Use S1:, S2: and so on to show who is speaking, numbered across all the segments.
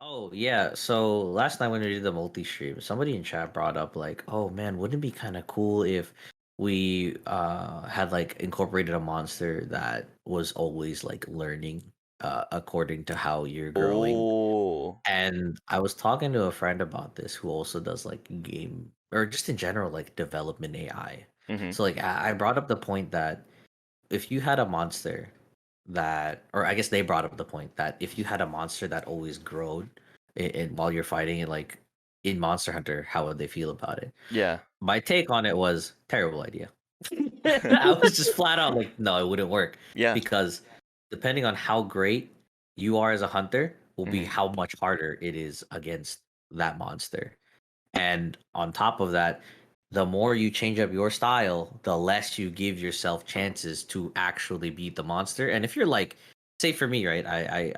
S1: Oh yeah. So last night when we did the multi-stream, somebody in chat brought up like, "Oh man, wouldn't it be kind of cool if we had like incorporated a monster that was always like learning according to how you're growing?"
S2: Oh.
S1: And I was talking to a friend about this who also does like game or just in general like development AI.
S2: Mhm.
S1: So like I brought up the point that if you had a monster that, or I guess they brought up the point that if you had a monster that always growed while you're fighting it, like in Monster Hunter, how would they feel about it?
S2: Yeah.
S1: My take on it was terrible idea. I was just flat out like, no, it wouldn't work
S2: Yeah.
S1: because depending on how great you are as a hunter, will be
S2: Mhm.
S1: how much harder it is against that monster. And on top of that, the more you change up your style, the less you give yourself chances to actually beat the monster. And if you're like, say for me, right?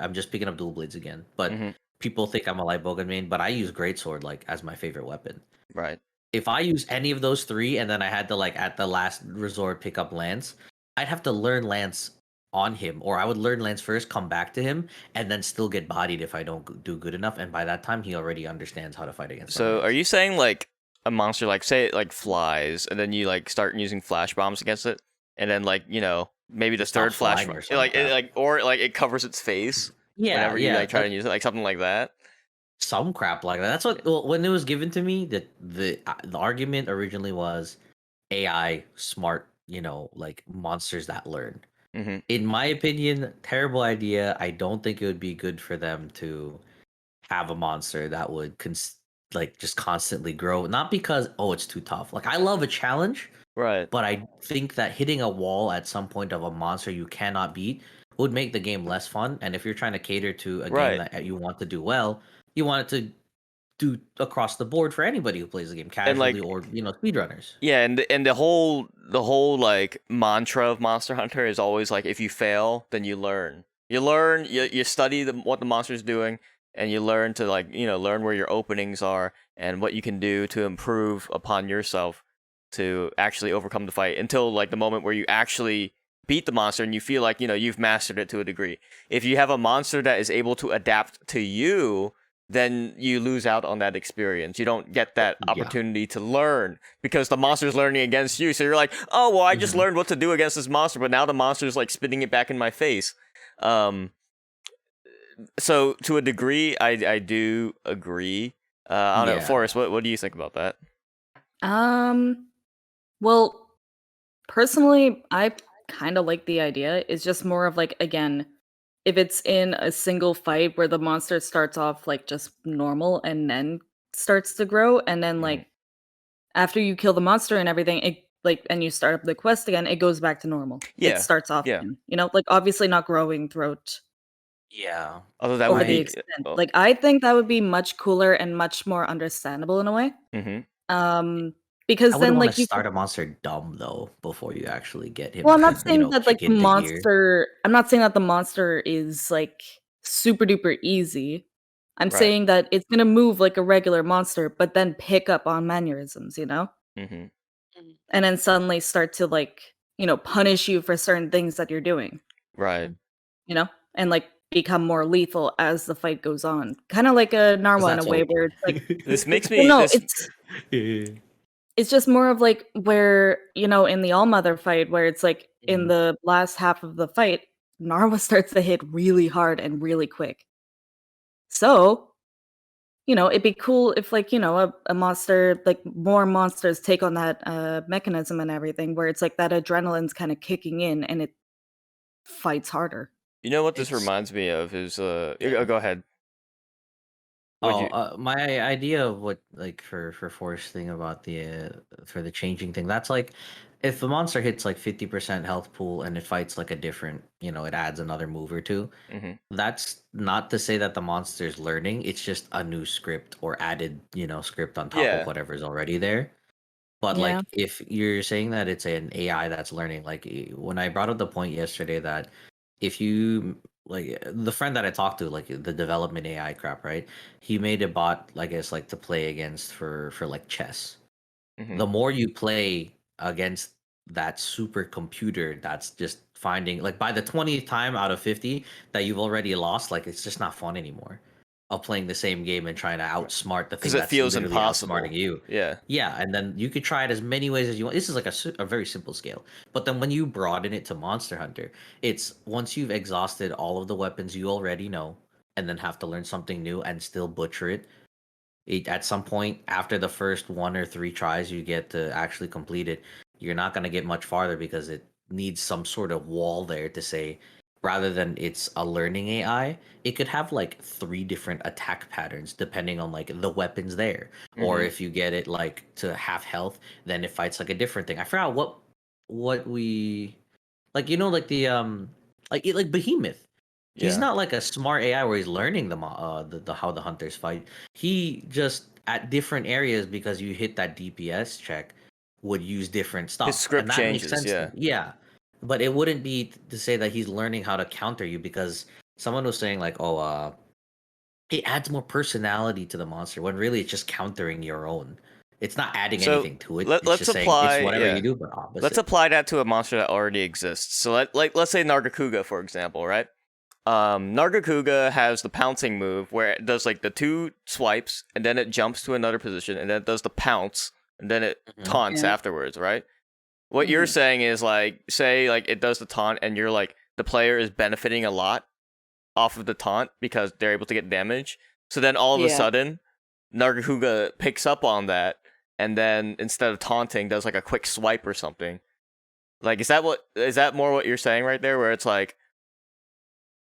S1: I'm just picking up dual blades again, but
S2: Mhm.
S1: people think I'm a light bowgun main, but I use greatsword like as my favorite weapon.
S2: Right.
S1: If I use any of those three and then I had to like at the last resort pick up Lance, I'd have to learn Lance on him, or I would learn Lance first, come back to him, and then still get bodied if I don't do good enough. And by that time, he already understands how to fight against the
S2: So, are
S1: Lance.
S2: you saying like a monster, like say it like flies, and then you like start using flash bombs against it, and then like maybe the
S1: It stops
S2: third flash,
S1: flying or some
S2: like
S1: crap.
S2: or like it covers its face
S1: Yeah,
S2: whenever you
S1: yeah,
S2: like try to use it, like something like that.
S1: some crap like that. That's what well, when it was given to me. That the argument originally was AI smart, like monsters that learn.
S2: Mhm.
S1: In my opinion, terrible idea. I don't think it would be good for them to have a monster that would like just constantly grow. Not because it's too tough. Like I love a challenge,
S2: Right.
S1: but I think that hitting a wall at some point of a monster you cannot beat would make the game less fun. And if you're trying to cater to a game
S2: Right.
S1: that you want to do well, you want it to do across the board for anybody who plays the game
S2: And
S1: casually
S2: like
S1: or speedrunners.
S2: yeah, and the whole like mantra of Monster Hunter is always like if you fail, then you learn. You learn, you study what the monster's doing, and you learn to like learn where your openings are and what you can do to improve upon yourself to actually overcome the fight until like the moment where you actually beat the monster and you feel like you've mastered it to a degree. If you have a monster that is able to adapt to you, then you lose out on that experience. You don't get that
S1: Yeah.
S2: opportunity to learn because the monster's learning against you. So you're like, oh well, I just
S1: Mhm.
S2: learned what to do against this monster, but now the monster's like spitting it back in my face. Um, so to a degree, I do agree. I don't know,
S1: Yeah.
S2: Forrest, what do you think about that?
S3: Um, well, personally, I kind of like the idea. It's just more of like, again, if it's in a single fight where the monster starts off like just normal and then starts to grow, and then
S2: Mhm.
S3: like after you kill the monster and everything, it like and you start up the quest again, it goes back to normal. It
S2: Yeah,
S3: starts off
S2: yeah.
S3: again, like obviously not growing throughout
S1: Yeah.
S2: Although that
S3: over
S2: would
S3: the
S1: I
S2: be,
S3: extent.
S2: oh,
S3: Like I think that would be much cooler and much more understandable in a way.
S2: hmm
S3: Um,
S1: I
S3: because
S1: wouldn't
S3: then
S1: want to
S3: like you
S1: start a monster dumb though before you actually get
S3: Well,
S1: him,
S3: I'm not saying that, like,
S1: kick into gear.
S3: I'm not saying that the monster is, like, super duper easy. I'm
S2: right.
S3: saying that it's gonna move like a regular monster, but then pick up on mannerisms,
S2: Hmm.
S3: and then suddenly start to, like, punish you for certain things that you're doing,
S2: Right.
S3: you know? And, like, become more lethal as the fight goes on. Kinda like a
S1: Because
S3: Narwa in a
S1: that's
S3: way
S1: OP.
S3: where it's like
S2: This makes
S3: well,
S2: me
S3: no,
S2: this.
S1: Yeah.
S3: it's just more of, like, where, in the All-Mother fight where it's, like, in
S1: Mhm.
S3: the last half of the fight, Narwa starts to hit really hard and really quick. So, it'd be cool if, like, a monster like, more monsters take on that, mechanism and everything where it's, like, that adrenaline's kinda kicking in and it fights harder.
S2: You know what this
S1: It's
S2: reminds me of is
S1: yeah.
S2: go ahead. Would
S1: Oh,
S2: you?
S1: my idea of what like for Force thing about the for the changing thing. That's like if the monster hits like 50% health pool and it fights like a different, it adds another move or two.
S2: Mhm.
S1: That's not to say that the monster's learning. It's just a new script or added, script on top of
S2: Yeah.
S1: whatever's already there. But
S3: Yeah.
S1: like if you're saying that it's an AI that's learning, like when I brought up the point yesterday that if you like the friend that I talked to, like the development AI crap, right? He made a bot, I guess, like to play against for like chess.
S2: Mhm.
S1: The more you play against that supercomputer that's just finding like by the 20th time out of 50 that you've already lost, like it's just not fun anymore. of playing the same game and trying to outsmart the thing
S2: Because it
S1: that's
S2: feels
S1: literally
S2: impossible.
S1: outsmarting you.
S2: Yeah.
S1: Yeah, and then you could try it as many ways as you want. This is like a very simple scale. But then when you broaden it to Monster Hunter, it's once you've exhausted all of the weapons you already know, and then have to learn something new and still butcher it, at some point after the first 1 or 3 tries you get to actually complete it, you're not going to get much farther because it needs some sort of wall there to say, rather than it's a learning AI, it could have like 3 different attack patterns depending on like the weapons there. Or
S2: Mhm.
S1: if you get it like to half health, then it fights like a different thing. I forgot what we like, like like Behemoth. He's
S2: Yeah.
S1: not like a smart AI where he's learning the how the hunters fight. He just at different areas, because you hit that DPS check, would use different
S2: His
S1: stuff, and
S2: script
S1: that makes
S2: changes.
S1: sense.
S2: Yeah.
S1: Yeah, but it wouldn't be to say that he's learning how to counter you, because someone was saying like, oh, it adds more personality to the monster when really it's just countering your own. It's not adding
S2: So
S1: anything to it. It's
S2: let's
S1: just saying it's
S2: apply.
S1: whatever
S2: Yeah.
S1: you do, but
S2: Let's
S1: opposite.
S2: apply that to a monster that already exists. So let's say Nargacuga, for example, right? Nargacuga has the pouncing move where it does like the 2 swipes and then it jumps to another position and then it does the pounce and then it
S1: Mhm.
S2: taunts
S3: Yeah.
S2: afterwards, right? What you're
S3: Mhm.
S2: saying is like, say like it does the taunt and you're like the player is benefiting a lot off of the taunt because they're able to get damage. So then all of a
S3: Yeah.
S2: sudden, Nargacuga picks up on that and then instead of taunting does like a quick swipe or something. Like is that more what you're saying right there, where it's like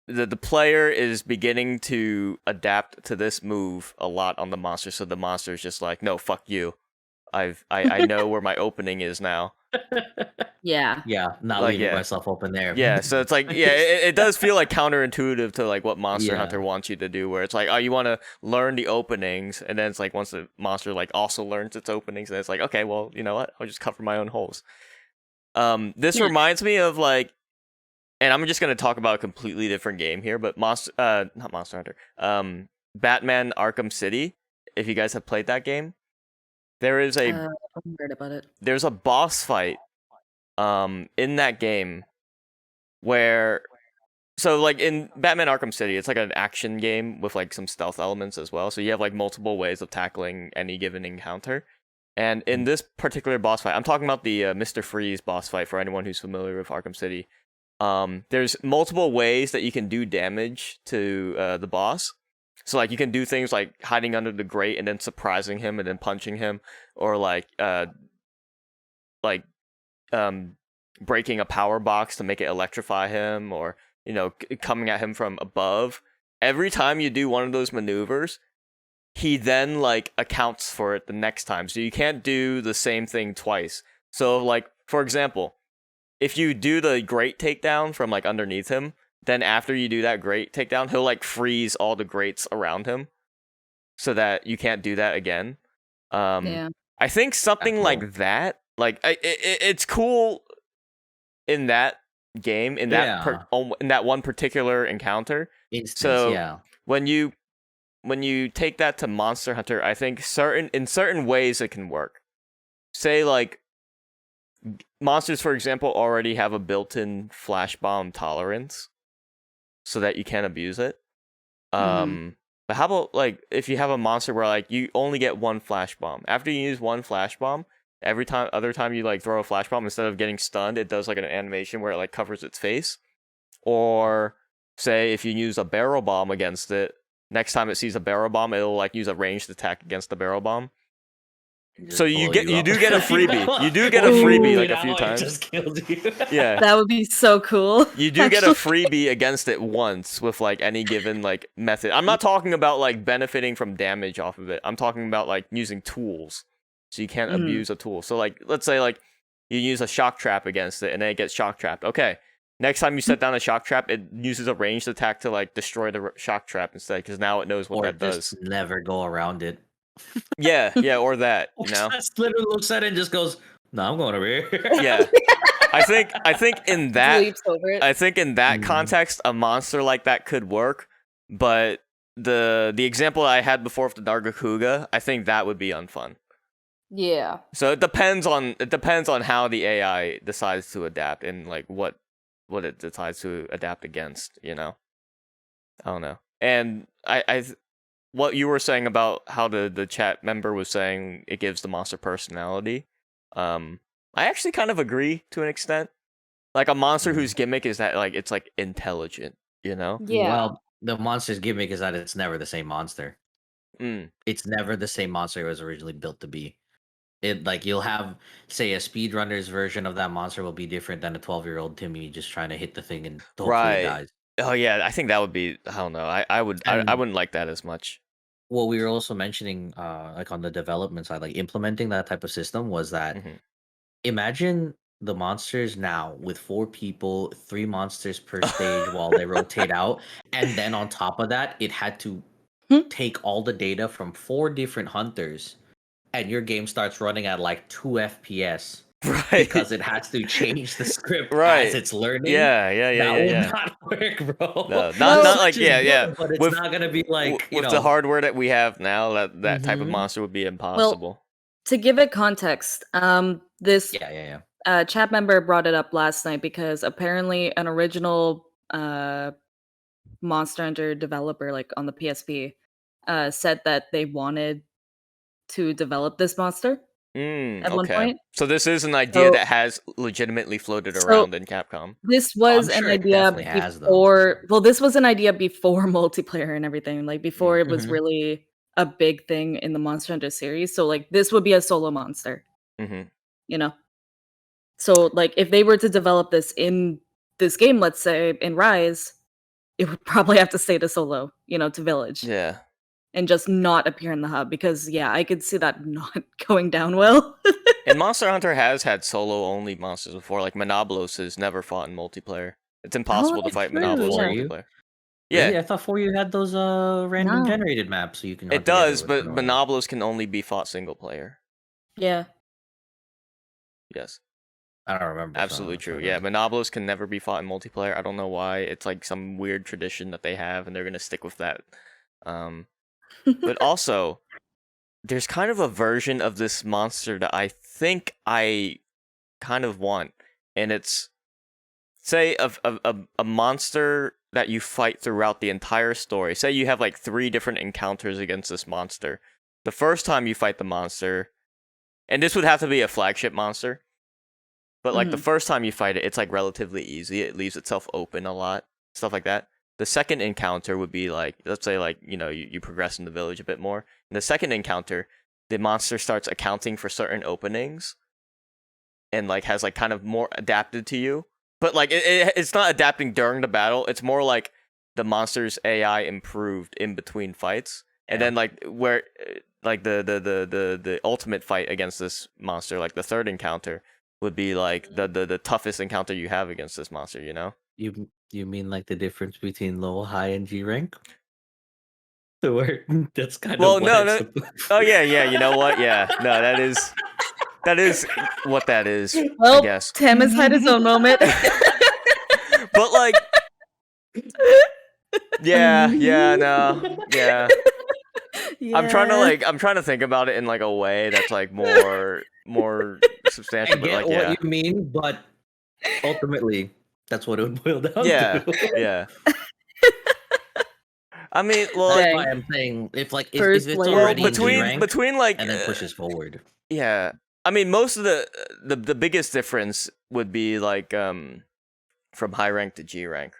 S2: the player is beginning to adapt to this move a lot on the monster, so the monster is just like, no, fuck you. I know where my opening is now.
S3: Yeah.
S1: Yeah, not
S2: Like
S1: leaving
S2: yeah.
S1: myself open there.
S2: Yeah, so it's like yeah, it does feel like counterintuitive to like what Monster
S1: Yeah.
S2: Hunter wants you to do, where it's like, oh, you want to learn the openings, and then it's like once the monster like also learns its openings, then it's like, okay, well, you know what? I'll just cover my own holes. This
S3: Yeah.
S2: reminds me of like, and I'm just gonna talk about a completely different game here, but not Monster Hunter, Batman Arkham City. If you guys have played that game, there is a
S3: I'm worried about it.
S2: there's a boss fight, in that game where, so like in Batman Arkham City, it's like an action game with like some stealth elements as well. So you have like multiple ways of tackling any given encounter. And in this particular boss fight, I'm talking about the Mr. Freeze boss fight for anyone who's familiar with Arkham City. There's multiple ways that you can do damage to the boss. So like you can do things like hiding under the grate and then surprising him and then punching him, or like breaking a power box to make it electrify him, or coming at him from above. Every time you do one of those maneuvers, he then like accounts for it the next time. So you can't do the same thing twice. So like for example, if you do the grate takedown from like underneath him, then after you do that grate takedown, he'll like freeze all the grates around him so that you can't do that again.
S3: Yeah.
S2: I think something
S1: Cool.
S2: like that, like it's cool in that game, in that in that one particular encounter.
S1: Instance,
S2: So
S1: yeah.
S2: when you take that to Monster Hunter, I think in certain ways it can work. Say like monsters, for example, already have a built-in flash bomb tolerance, so that you can't abuse it. But how about like if you have a monster where like you only get one flash bomb after you use one flash bomb? Other time you like throw a flash bomb, instead of getting stunned, it does like an animation where it like covers its face. Or say if you use a barrel bomb against it, next time it sees a barrel bomb, it'll like use a ranged attack against the barrel bomb. So you do get a freebie. You do get a freebie like a few times.
S1: Just killed you.
S2: Yeah.
S3: That would be so cool.
S2: You do get a freebie against it once with like any given like method. I'm not talking about like benefiting from damage off of it. I'm talking about like using tools. So you can't abuse a tool. So like let's say like you use a shock trap against it and then it gets shock trapped. Okay. Next time you set down a shock trap, it uses a ranged attack to like destroy the shock trap instead, because now it knows what that does.
S1: Never go around it.
S2: Yeah, or that, you know.
S1: Just literally looks at it and just goes, "No, I'm going over here."
S2: Yeah. I think in that
S3: Leaps over it.
S2: I think in that context, a monster like that could work, but the example I had before of the Nargacuga, I think that would be unfun.
S3: Yeah.
S2: So it depends on how the AI decides to adapt and like what it decides to adapt against, you know. I don't know. And what you were saying about how the chat member was saying it gives the monster personality, I actually kind of agree to an extent. Like a monster whose gimmick is that like it's like intelligent, you know?
S3: Yeah.
S1: Well, the monster's gimmick is that it's never the same monster.
S2: Mm.
S1: It's never the same monster it was originally built to be. It like you'll have say a speedrunner's version of that monster will be different than a 12-year-old Timmy just trying to hit the thing and hopefully it
S2: Right.
S1: dies.
S2: Oh yeah, I think that would be. I don't know. I
S1: And
S2: wouldn't like that as much.
S1: what we were also mentioning, like on the development side, like implementing that type of system was that
S2: Hmm.
S1: imagine the monsters now with 4 people, 3 monsters per stage while they rotate out, and then on top of that, it had to
S3: Hmm.
S1: take all the data from 4 different hunters, and your game starts running at like 2 FPS
S2: Right.
S1: because it has to change the script as
S2: Right.
S1: it's learning.
S2: Yeah.
S1: That will
S2: Yeah.
S1: not work, bro.
S2: No,
S1: The
S2: not
S3: Well-
S2: like
S1: Switch is
S2: yeah.
S1: good, but it's
S2: With
S1: not gonna be like you
S2: with
S1: know.
S2: the hardware that we have now, that type of
S1: Mhm.
S2: monster would be impossible.
S3: To give it context, this
S1: Yeah.
S3: chat member brought it up last night because apparently an original Monster Hunter developer, like on the PSP, said that they wanted to develop this monster at one
S2: Okay.
S3: point.
S2: So this is an idea
S3: So-
S2: that has legitimately floated
S3: So-
S2: around in Capcom.
S3: This was
S1: I'm
S3: an
S1: sure it
S3: idea
S1: definitely has, though.
S3: before. Well, this was an idea before multiplayer and everything. Like before it was
S1: Mhm.
S3: really a big thing in the Monster Hunter series. So like this would be a solo monster,
S2: Hmm.
S3: you know. So like if they were to develop this in this game, let's say in Rise, it would probably have to stay to solo, to Village.
S2: Yeah.
S3: And just not appear in the hub because I could see that not going down well.
S2: And Monster Hunter has had solo only monsters before. Like Monoblos has never fought in multiplayer. It's impossible to
S3: that's
S2: fight
S3: true,
S2: Monoblos
S1: yeah.
S2: in multiplayer.
S1: Really?
S2: Yeah,
S1: I thought for you had those random
S3: No.
S1: generated maps so you can.
S2: it
S1: hunt together
S2: does,
S1: with
S2: but
S1: one another.
S2: Monoblos can only be fought single player.
S3: Yeah.
S2: Yes,
S1: I don't remember. so
S2: absolutely
S1: that's
S2: true.
S1: what
S2: Yeah,
S1: it
S2: Monoblos can never be fought in multiplayer. I don't know why. It's like some weird tradition that they have, and they're gonna stick with that. But also, there's kind of a version of this monster that I think I kind of want, and it's say a monster that you fight throughout the entire story. Say you have like 3 different encounters against this monster. The first time you fight the monster, and this would have to be a flagship monster, but like the
S3: Mhm.
S2: first time you fight it, it's like relatively easy. It leaves itself open a lot, stuff like that. The second encounter would be like, let's say like, you progress in the village a bit more. In the second encounter, the monster starts accounting for certain openings and like has like kind of more adapted to you. But like it's not adapting during the battle. It's more like the monster's AI improved in between fights. And
S1: Yeah.
S2: then like where like the ultimate fight against this monster, like the third encounter, would be like the toughest encounter you have against this monster, you know?
S1: You mean like the difference between low, high, and G rank? The word that's kind
S2: Well,
S1: of what
S2: no,
S1: it's
S2: no.
S1: supposed-
S2: Oh yeah, you know what? Yeah. No, that is what that is, I
S3: Well,
S2: guess.
S3: Tim has had his own moment.
S2: But like yeah, no. Yeah. I'm trying to think about it in like a way that's like more
S1: I
S2: substantial, but
S1: get
S2: like
S1: what
S2: yeah.
S1: you mean, but ultimately, that's what it would boil down
S2: Yeah.
S1: to.
S2: Yeah. I mean, well,
S1: That's
S3: Dang.
S1: why I'm saying if like if
S3: First
S1: it's
S3: layer
S2: well
S1: already in G
S2: between
S1: rank
S2: between like
S1: and then pushes forward.
S2: yeah. I mean, most of the biggest difference would be like from high rank to G rank,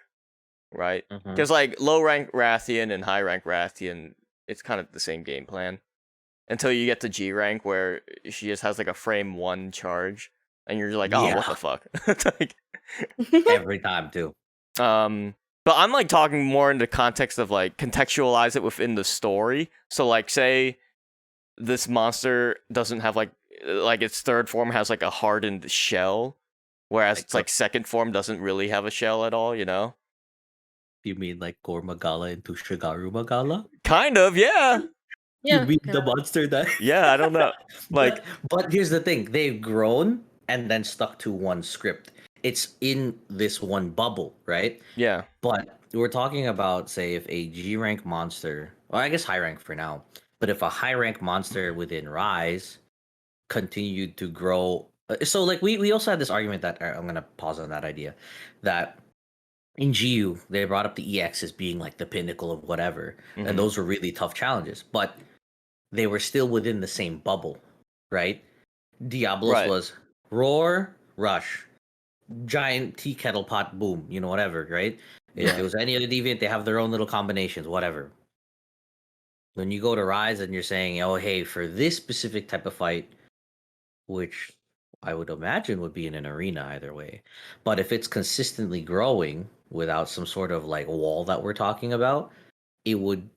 S2: right?
S1: Mhm.
S2: Because like low rank Rathian and high rank Rathian, it's kind of the same game plan until you get to G rank where she just has like a frame 1 charge, and you're just like, oh, what
S1: Yeah.
S2: the fuck? It's like,
S1: Every time too.
S2: but I'm like talking more in the context of like contextualize it within the story. So like, say this monster doesn't have like its third form has like a hardened shell, whereas
S1: Like
S2: its like second form doesn't really have a shell at all. You know?
S1: You mean like Gormagala into Shigaru Magala?
S2: Kind of, yeah.
S3: Yeah,
S1: You mean
S3: okay.
S1: the monster that?
S2: Yeah, I don't know. Like,
S1: but here's the thing: they've grown and then stuck to one script. It's in this one bubble, right?
S2: yeah.
S1: But we're talking about, say, if a G rank monster, well, I guess high rank for now, but if a high rank monster within Rise continued to grow, so like we also had this argument that I'm gonna pause on that idea that in GU, they brought up the EX as being like the pinnacle of whatever, and those were really tough challenges, but they were still within the same bubble, right? Diablos
S2: Right.
S1: was roar, rush, giant tea kettle pot, boom, whatever, right? If
S2: Yeah.
S1: it was any other deviant, they have their own little combinations, whatever. When you go to Rise and you're saying, oh, hey, for this specific type of fight, which I would imagine would be in an arena either way. But if it's consistently growing without some sort of like wall that we're talking about, it would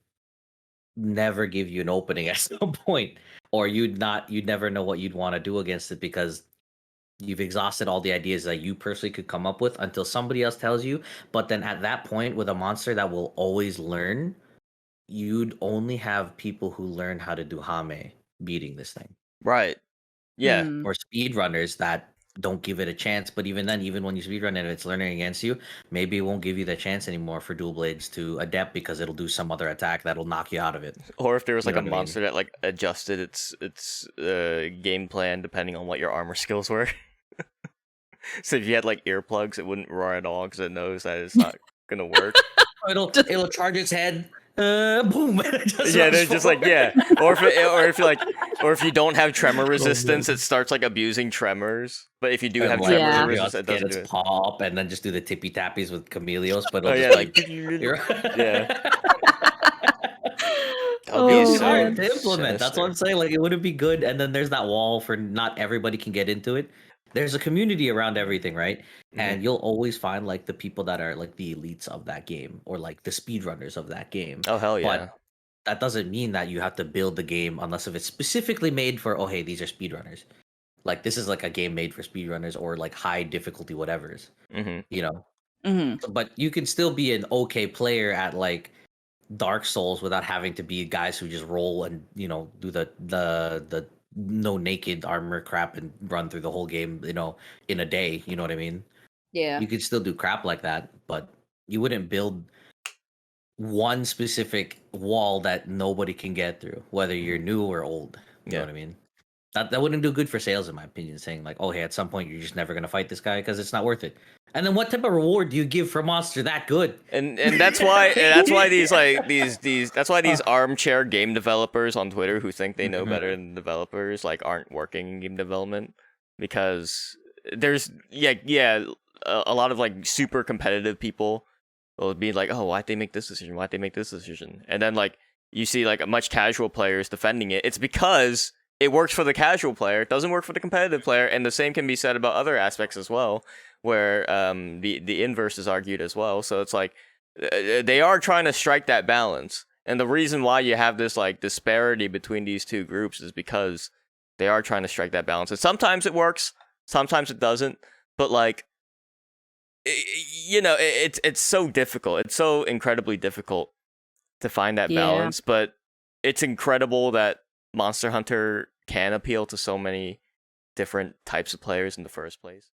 S1: never give you an opening at some point, or you'd never know what you'd want to do against it because you've exhausted all the ideas that you personally could come up with until somebody else tells you. But then at that point, with a monster that will always learn, you'd only have people who learn how to do Hame beating this thing.
S2: Right. Yeah.
S3: Mm.
S1: Or speedrunners that don't give it a chance. But even then, even when you speedrun it, it's learning against you. Maybe it won't give you the chance anymore for dual blades to adapt because it'll do some other attack that'll knock you out of it.
S2: Or if there was
S1: You
S2: like
S1: know
S2: a
S1: what I mean?
S2: monster that like adjusted its game plan depending on what your armor skills were. So if you had like earplugs, it wouldn't roar at all because it knows that it's not gonna work.
S1: It'll charge its head. Boom! And it just
S2: Yeah,
S1: runs
S2: they're just like
S1: forward.
S2: or if you don't have tremor resistance, it starts like abusing tremors. But if you do
S1: And,
S2: have
S1: like,
S2: tremor
S3: Yeah.
S2: resistance, it
S1: get
S2: doesn't
S1: its
S2: do it.
S1: paw up and then just do the tippy tappies with Chameleos, but
S2: Oh
S1: it'll
S2: yeah,
S1: just
S2: like
S1: you're-
S2: yeah. That would
S3: Oh,
S2: be
S1: It's
S2: so
S1: hard to implement. That's what I'm
S2: sinister.
S1: saying. Like, it wouldn't be good. And then there's that wall for not everybody can get into it. There's a community around everything, right? And you'll always find like the people that are like the elites of that game or like the speedrunners of that game.
S2: Oh hell yeah.
S1: But that doesn't mean that you have to build the game unless if it's specifically made for, oh, hey, these are speedrunners. Like, this is like a game made for speedrunners or like high difficulty whatever's,
S2: Mm-hmm.
S1: you know?
S3: Mhm.
S1: But you can still be an okay player at like Dark Souls without having to be guys who just roll and do the no naked armor crap and run through the whole game in a day. You know what I mean?
S3: Yeah.
S1: You could still do crap like that, but you wouldn't build one specific wall that nobody can get through, whether you're new or old. You know
S2: Yeah.
S1: what I mean? That wouldn't do good for sales, in my opinion. Saying like, oh, hey, at some point you're just never gonna fight this guy because it's not worth it. And then what type of reward do you give for a monster that good?
S2: And that's why these armchair game developers on Twitter who think they know better than developers like aren't working in game development, because there's a lot of like super competitive people will be like, oh, why'd they make this decision, and then like you see like much casual players defending it. It's because it works for the casual player, it doesn't work for the competitive player, and the same can be said about other aspects as well, where the inverse is argued as well. So it's like they are trying to strike that balance, and the reason why you have this like disparity between these two groups is because they are trying to strike that balance. And sometimes it works, sometimes it doesn't, but like it's so difficult. It's so incredibly difficult to find that balance, but it's incredible that Monster Hunter can appeal to so many different types of players in the first place.